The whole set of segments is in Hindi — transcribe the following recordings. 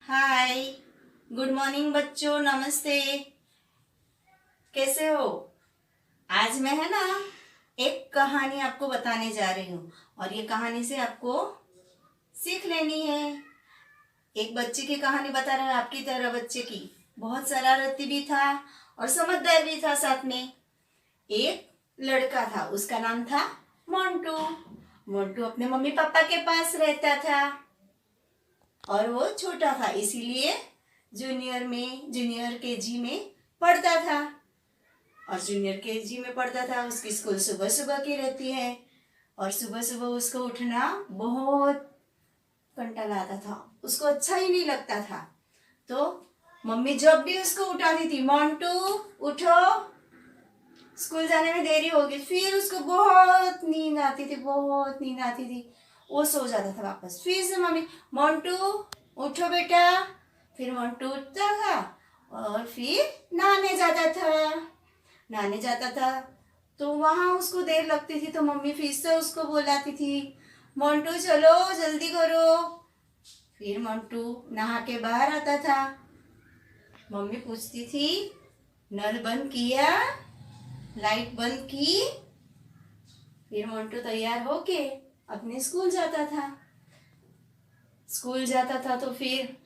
हाय। गुड मॉर्निंग बच्चों, नमस्ते। कैसे हो? आज मैं है ना एक कहानी आपको बताने जा रही हूँ और ये कहानी से आपको सीख लेनी है। एक बच्चे की कहानी बता रहा है, आपकी तरह बच्चे की। बहुत शरारती भी था और समझदार भी था साथ में। एक लड़का था, उसका नाम था मोंटू। मोंटू अपने मम्मी पापा के पास रहता था और वो छोटा था, इसीलिए जूनियर केजी में पढ़ता था। और जूनियर केजी में पढ़ता था, उसकी स्कूल सुबह सुबह की रहती है और सुबह सुबह उसको उठना बहुत कंटाला आता था, उसको अच्छा ही नहीं लगता था। तो मम्मी जब भी उसको उठाती थी, मोंटू उठो, स्कूल जाने में देरी होगी, फिर उसको बहुत नींद आती थी, बहुत नींद आती थी। वो सो जाता था वापस। फिर से मम्मी मोंटू उठो बेटा, फिर मोंटू उठता था और फिर नहाने जाता था। तो वहां उसको देर लगती थी, तो मम्मी फिर से उसको बुलाती थी, मोंटू चलो जल्दी करो। फिर मोंटू नहा के बाहर आता था। मम्मी पूछती थी, नल बंद किया, लाइट बंद की। फिर मोंटू तैयार होके अपने स्कूल जाता था। तो फिर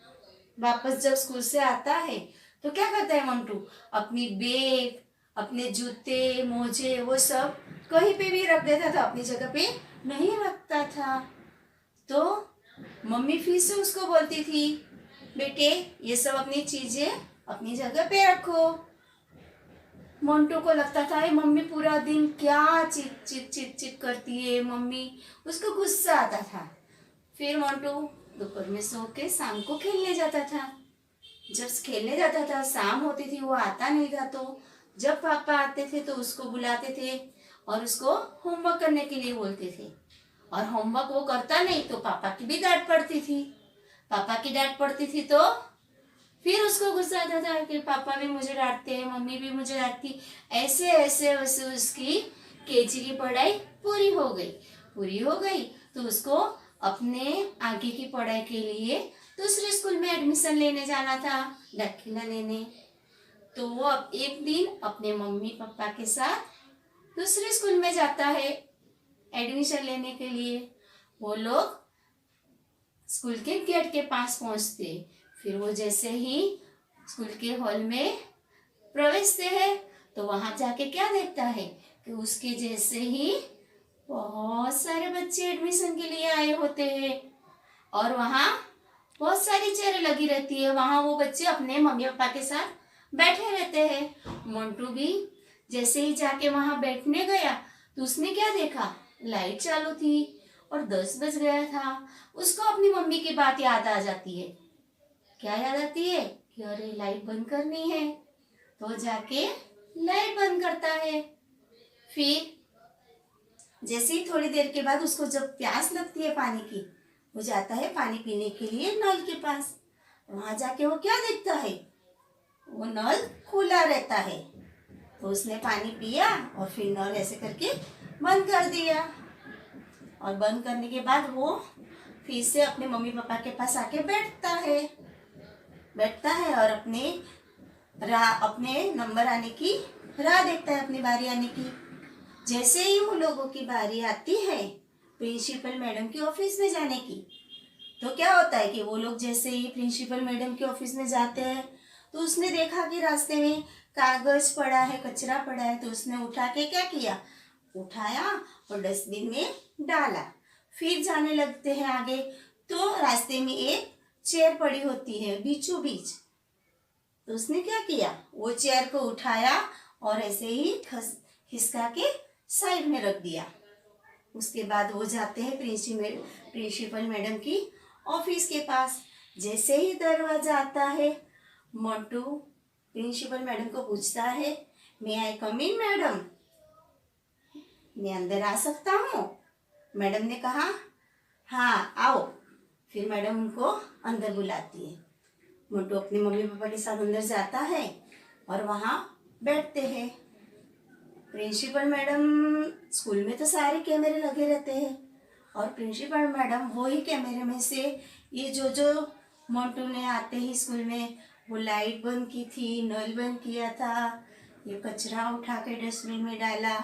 वापस जब स्कूल से आता है तो क्या करता है मोंटू, अपनी बैग, अपने जूते मोजे वो सब कहीं पे भी रख देता था, अपनी जगह पे नहीं रखता था। तो मम्मी फिर से उसको बोलती थी, बेटे ये सब अपनी चीजें अपनी जगह पे रखो। मोंटू को लगता था ये मम्मी पूरा दिन क्या चिप चिप चिप चिप करती है मम्मी, उसको गुस्सा आता था। फिर मोंटू दोपहर में सो के शाम को खेलने जाता था। जब खेलने जाता था, शाम होती थी, वो आता नहीं था। तो जब पापा आते थे तो उसको बुलाते थे और उसको होमवर्क करने के लिए बोलते थे। और होमवर्क वो करता नहीं तो पापा की भी डांट पड़ती थी। पापा की डांट पड़ती थी तो फिर उसको गुस्सा आता था कि पापा भी मुझे डांटते हैं, मम्मी भी मुझे डांटती। ऐसे ऐसे वैसे उसकी केजी की पढ़ाई पूरी हो गई। तो उसको अपने आगे की पढ़ाई के लिए दूसरे स्कूल में एडमिशन लेने जाना था, दाखिला लेने। तो वो अब एक दिन अपने मम्मी पापा के साथ दूसरे स्कूल में जाता है एडमिशन लेने के लिए। वो लोग स्कूल के गेट के पास पहुंचते। फिर वो जैसे ही स्कूल के हॉल में प्रवेशते हैं तो वहां जाके क्या देखता है कि उसके जैसे ही बहुत सारे बच्चे एडमिशन के लिए आए होते हैं और वहाँ बहुत सारी चेयर लगी रहती है। वहाँ वो बच्चे अपने मम्मी पापा के साथ बैठे रहते हैं। मोंटू भी जैसे ही जाके वहाँ बैठने गया तो उसने क्या देखा, लाइट चालू थी और 10 बज गया था। उसको अपनी मम्मी की बात याद आ जाती है। क्या याद आती है कि अरे लाइट बंद करनी है। तो जाके लाइट बंद करता है। फिर जैसे ही थोड़ी देर के बाद उसको जब प्यास लगती है पानी की, वो जाता है पानी पीने के लिए नल के पास। वहां जाके वो क्या देखता है, वो नल खुला रहता है। तो उसने पानी पिया और फिर नल ऐसे करके बंद कर दिया। और बंद करने के बाद वो फिर से अपने मम्मी पापा के पास आके बैठता है और अपने नंबर आने की राह देखता है, अपनी बारी आने की। जैसे ही उन लोगों की बारी आती है प्रिंसिपल मैडम के ऑफिस में जाने की, तो क्या होता है कि वो लोग जैसे ही प्रिंसिपल मैडम के ऑफिस में जाते हैं तो उसने देखा कि रास्ते में कागज पड़ा है, कचरा पड़ा है। तो उसने उठा के क्या किया, उठाया और डस्टबिन में डाला। फिर जाने लगते हैं आगे। तो रास्ते में एक चेयर पड़ी होती है बीचों बीच। तो उसने क्या किया, वो चेयर को उठाया और ऐसे ही खिसका के साइड में रख दिया। उसके बाद वो जाते हैं प्रिंसिपल मैडम की ऑफिस के पास। जैसे ही दरवाजा आता है, मोंटू प्रिंसिपल मैडम को पूछता है, मे आई कम इन मैडम, मैं अंदर आ सकता हूँ? मैडम ने कहा हाँ आओ। फिर मैडम उनको अंदर बुलाती है। मोंटू अपने मम्मी पापा के साथ अंदर जाता है और वहाँ बैठते हैं। प्रिंसिपल मैडम, स्कूल में तो सारे कैमरे लगे रहते हैं और प्रिंसिपल मैडम वो ही कैमरे में से ये जो जो मोंटू ने आते ही स्कूल में वो लाइट बंद की थी, नल बंद किया था, ये कचरा उठा के डस्टबिन में डाला,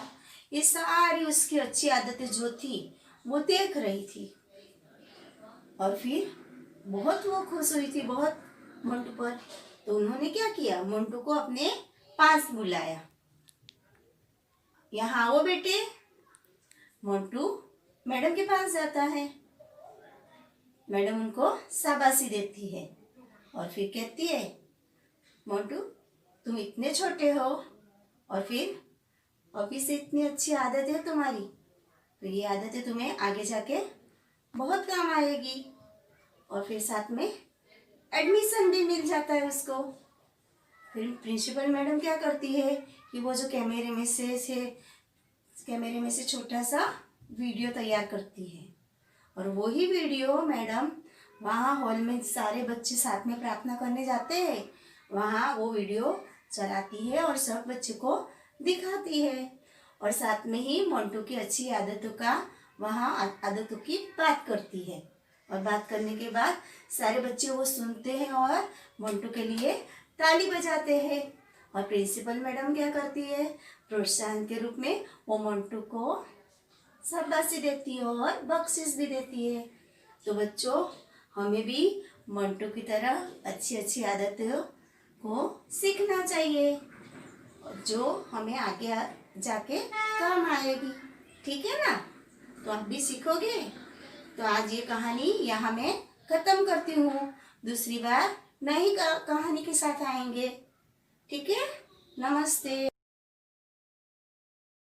ये सारी उसकी अच्छी आदतें जो थी वो देख रही थी। और फिर बहुत वो खुश हुई थी बहुत मोंटू पर। तो उन्होंने क्या किया, मोंटू को अपने पास बुलाया। यहाँ आओ बेटे। मोंटू मैडम के पास जाता है। मैडम उनको शाबाशी देती है और फिर कहती है, मोंटू तुम इतने छोटे हो और फिर अभी से इतनी अच्छी आदत है तुम्हारी, तो ये आदतें तुम्हें आगे जाके बहुत काम आएगी। और फिर साथ में एडमिशन भी मिल जाता है उसको। फिर प्रिंसिपल मैडम क्या करती है कि वो जो कैमरे में से छोटा सा वीडियो तैयार करती है, और वही वीडियो मैडम वहाँ हॉल में सारे बच्चे साथ में प्रार्थना करने जाते हैं, वहाँ वो वीडियो चलाती है और सब बच्चे को दिखाती है। और साथ में ही मोंटू की अच्छी आदतों का वहाँ आदतों की बात करती है। और बात करने के बाद सारे बच्चे वो सुनते हैं और मोंटू के लिए ताली बजाते हैं। और प्रिंसिपल मैडम क्या करती है, प्रोत्साहन के रूप में वो मोंटू को शाबाशी देती है और बख्शिश भी देती है। तो बच्चों, हमें भी मोंटू की तरह अच्छी अच्छी आदतों को सीखना चाहिए, जो हमें आगे जाके काम आएगी। ठीक है ना? तो आप भी सीखोगे। तो आज ये कहानी यहाँ मैं खत्म करती हूँ। दूसरी बार नई कहानी के साथ आएंगे। ठीक है? नमस्ते।